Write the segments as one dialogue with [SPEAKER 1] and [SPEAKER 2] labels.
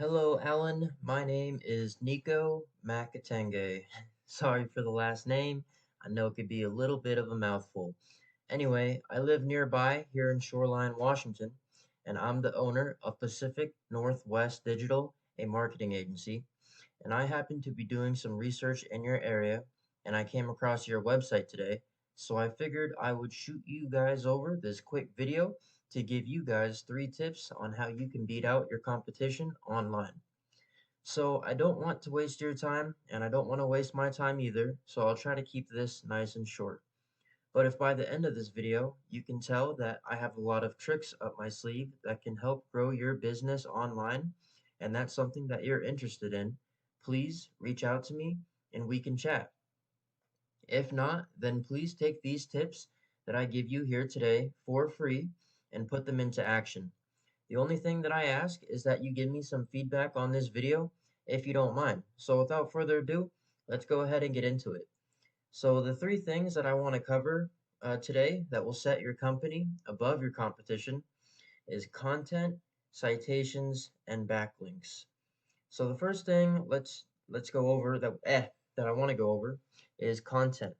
[SPEAKER 1] Hello, Alan. My name is Nico Makatenge. Sorry for the last name. I know it could be a little bit of a mouthful. Anyway, I live nearby here in Shoreline, Washington, and I'm the owner of Pacific Northwest Digital, a marketing agency. And I happen to be doing some research in your area, and I came across your website today. So I figured I would shoot you guys over this quick video to give you guys 3 tips on how you can beat out your competition online. So I don't want to waste your time, and I don't want to waste my time either, so I'll try to keep this nice and short. But if by the end of this video you can tell that I have a lot of tricks up my sleeve that can help grow your business online, and that's something that you're interested in, please reach out to me and we can chat. If not, then please take these tips that I give you here today for free and put them into action. The only thing that I ask is that you give me some feedback on this video if you don't mind. So without further ado, let's go ahead and get into it. So the 3 things that I want to cover today that will set your company above your competition is content, citations, and backlinks. So the first thing let's go over that I want to go over is content.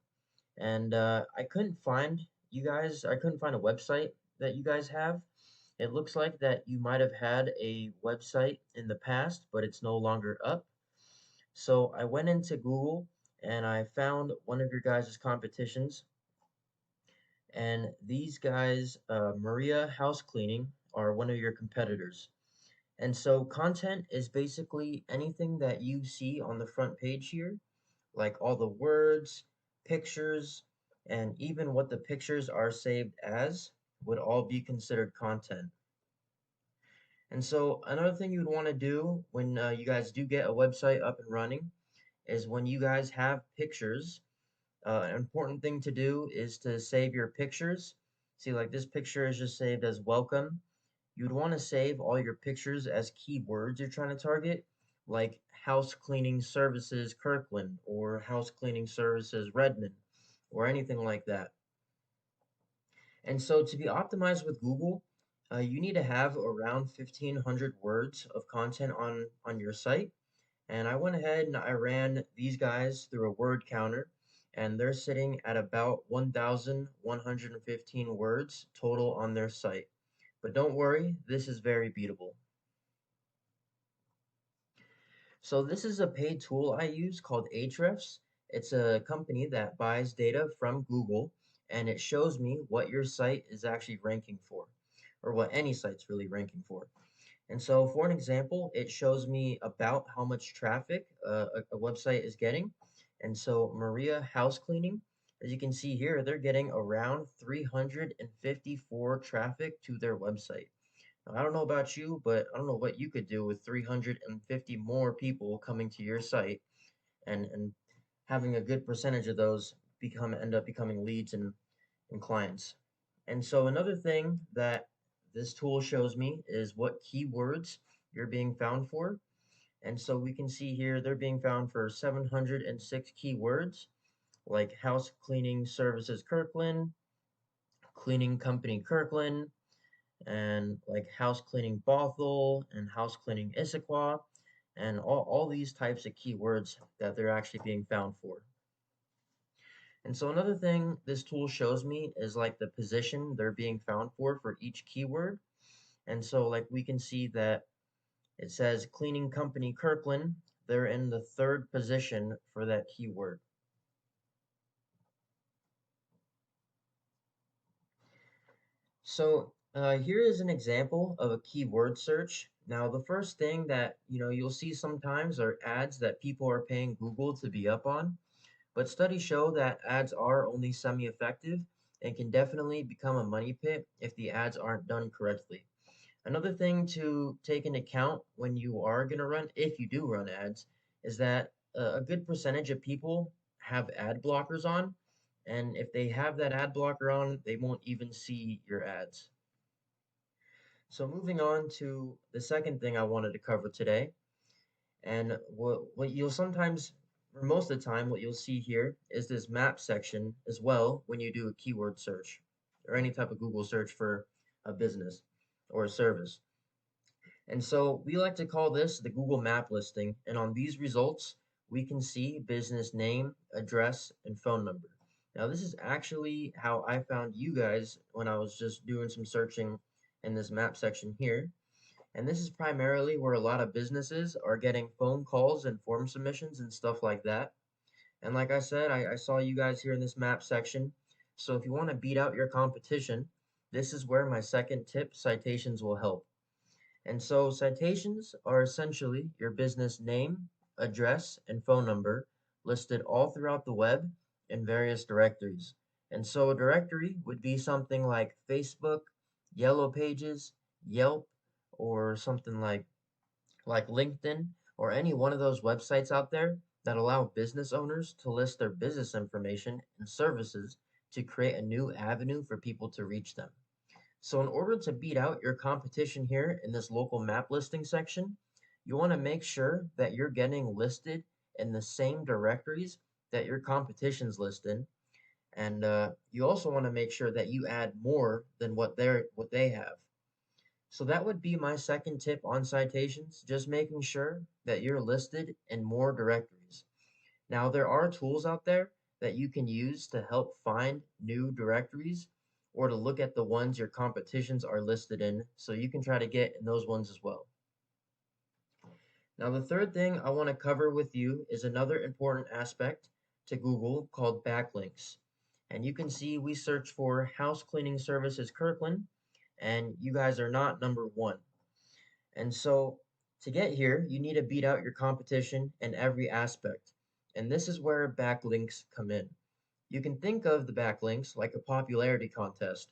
[SPEAKER 1] And I couldn't find I couldn't find a website that you guys have. It looks like that you might have had a website in the past, but it's no longer up. So I went into Google and I found one of your guys' competitions, and these guys, Maria House Cleaning, are one of your competitors. And so content is basically anything that you see on the front page here, like all the words, pictures, and even what the pictures are saved as would all be considered content. And so another thing you would want to do when you guys do get a website up and running is when you guys have pictures, an important thing to do is to save your pictures. See, like this picture is just saved as welcome. You'd want to save all your pictures as keywords you're trying to target, like house cleaning services Kirkland or house cleaning services Redmond or anything like that. And so to be optimized with Google, you need to have around 1,500 words of content on your site. And I went ahead and I ran these guys through a word counter, and they're sitting at about 1,115 words total on their site. But don't worry, this is very beatable. So this is a paid tool I use called Ahrefs. It's a company that buys data from Google, and it shows me what your site is actually ranking for, or what any site's really ranking for. And so for an example, it shows me about how much traffic a website is getting. And so Maria House Cleaning, as you can see here, they're getting around 354 traffic to their website. Now, I don't know about you, but I don't know what you could do with 350 more people coming to your site and having a good percentage of those end up becoming leads and clients. And so another thing that this tool shows me is what keywords you're being found for. And so we can see here they're being found for 706 keywords like house cleaning services Kirkland, cleaning company Kirkland, and like house cleaning Bothell and house cleaning Issaquah, and all these types of keywords that they're actually being found for. And so another thing this tool shows me is like the position they're being found for each keyword. And so like we can see that it says cleaning company Kirkland, they're in the 3rd position for that keyword. So here is an example of a keyword search. Now the first thing that you'll see sometimes are ads that people are paying Google to be up on. But studies show that ads are only semi-effective and can definitely become a money pit if the ads aren't done correctly. Another thing to take into account when you are going to run, if you do run ads, is that a good percentage of people have ad blockers on. And if they have that ad blocker on, they won't even see your ads. So moving on to the second thing I wanted to cover today, and what you'll sometimes, or most of the time, what you'll see here is this map section as well when you do a keyword search or any type of Google search for a business or a service. And so we like to call this the Google Map listing. And on these results, we can see business name, address, and phone number. Now, this is actually how I found you guys when I was just doing some searching in this map section here. And this is primarily where a lot of businesses are getting phone calls and form submissions and stuff like that. And like I said, I saw you guys here in this map section. So if you want to beat out your competition, this is where my second tip, citations, will help. And so citations are essentially your business name, address, and phone number listed all throughout the web in various directories. And so a directory would be something like Facebook, Yellow Pages, Yelp, or something like LinkedIn, or any one of those websites out there that allow business owners to list their business information and services to create a new avenue for people to reach them. So in order to beat out your competition here in this local map listing section, you want to make sure that you're getting listed in the same directories that your competition's listed, and you also want to make sure that you add more than what they have. So that would be my second tip on citations, just making sure that you're listed in more directories. Now, there are tools out there that you can use to help find new directories or to look at the ones your competitions are listed in, so you can try to get in those ones as well. Now, the third thing I want to cover with you is another important aspect to Google called backlinks. And you can see we search for house cleaning services Kirkland, and you guys are not number one. And so to get here, you need to beat out your competition in every aspect. And this is where backlinks come in. You can think of the backlinks like a popularity contest.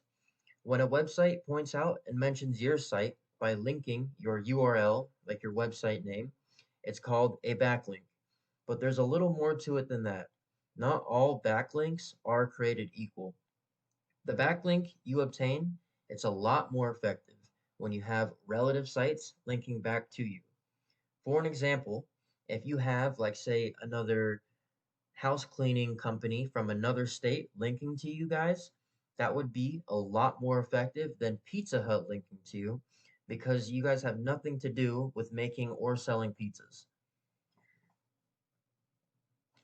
[SPEAKER 1] When a website points out and mentions your site by linking your URL, like your website name, it's called a backlink. But there's a little more to it than that. Not all backlinks are created equal. The backlink you obtain, it's a lot more effective when you have relative sites linking back to you. For an example, if you have, like, say, another house cleaning company from another state linking to you guys, that would be a lot more effective than Pizza Hut linking to you because you guys have nothing to do with making or selling pizzas.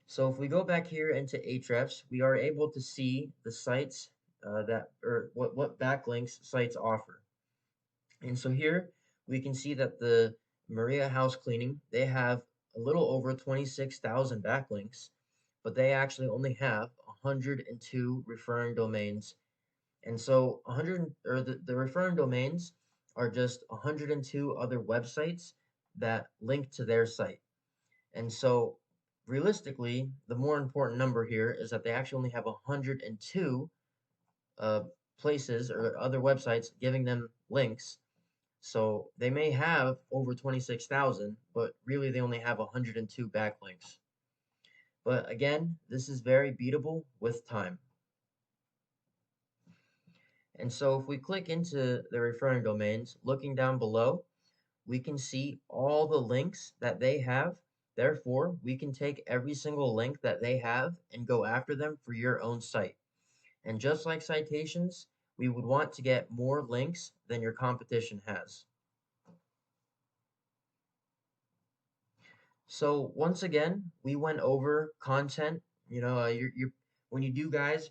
[SPEAKER 1] So if we go back here into Ahrefs, we are able to see the sites what backlinks sites offer. And so here we can see that the Maria House Cleaning, they have a little over 26,000 backlinks, but they actually only have 102 referring domains. And so 100 or the referring domains are just 102 other websites that link to their site. And so realistically, the more important number here is that they actually only have 102 uh, places or other websites giving them links. So they may have over 26,000, but really they only have 102 backlinks. But again, this is very beatable with time. And so if we click into the referring domains, looking down below, we can see all the links that they have. Therefore, we can take every single link that they have and go after them for your own site. And just like citations, we would want to get more links than your competition has. So once again, we went over content. When you guys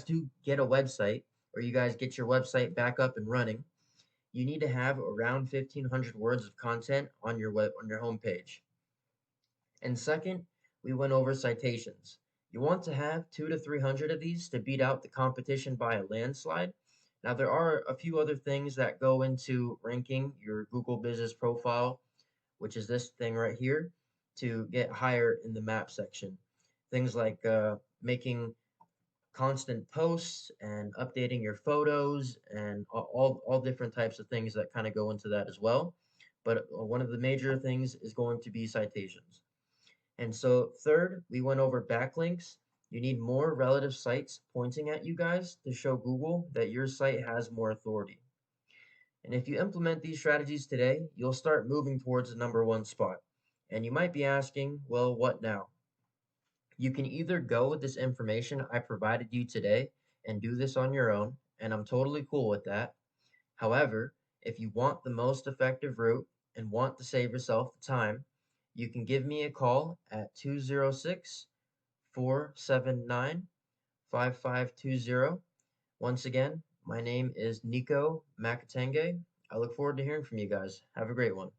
[SPEAKER 1] do get a website or you guys get your website back up and running, you need to have around 1,500 words of content on your homepage. And second, we went over citations. You want to have 200 to 300 of these to beat out the competition by a landslide. Now, there are a few other things that go into ranking your Google Business Profile, which is this thing right here, to get higher in the map section. Things like making constant posts and updating your photos and all different types of things that kind of go into that as well. But one of the major things is going to be citations. And so third, we went over backlinks. You need more relative sites pointing at you guys to show Google that your site has more authority. And if you implement these strategies today, you'll start moving towards the number one spot. And you might be asking, well, what now? You can either go with this information I provided you today and do this on your own, and I'm totally cool with that. However, If you want the most effective route and want to save yourself the time, you can give me a call at 206 479 5520. Once again, my name is Nico Makatenge. I look forward to hearing from you guys. Have a great one.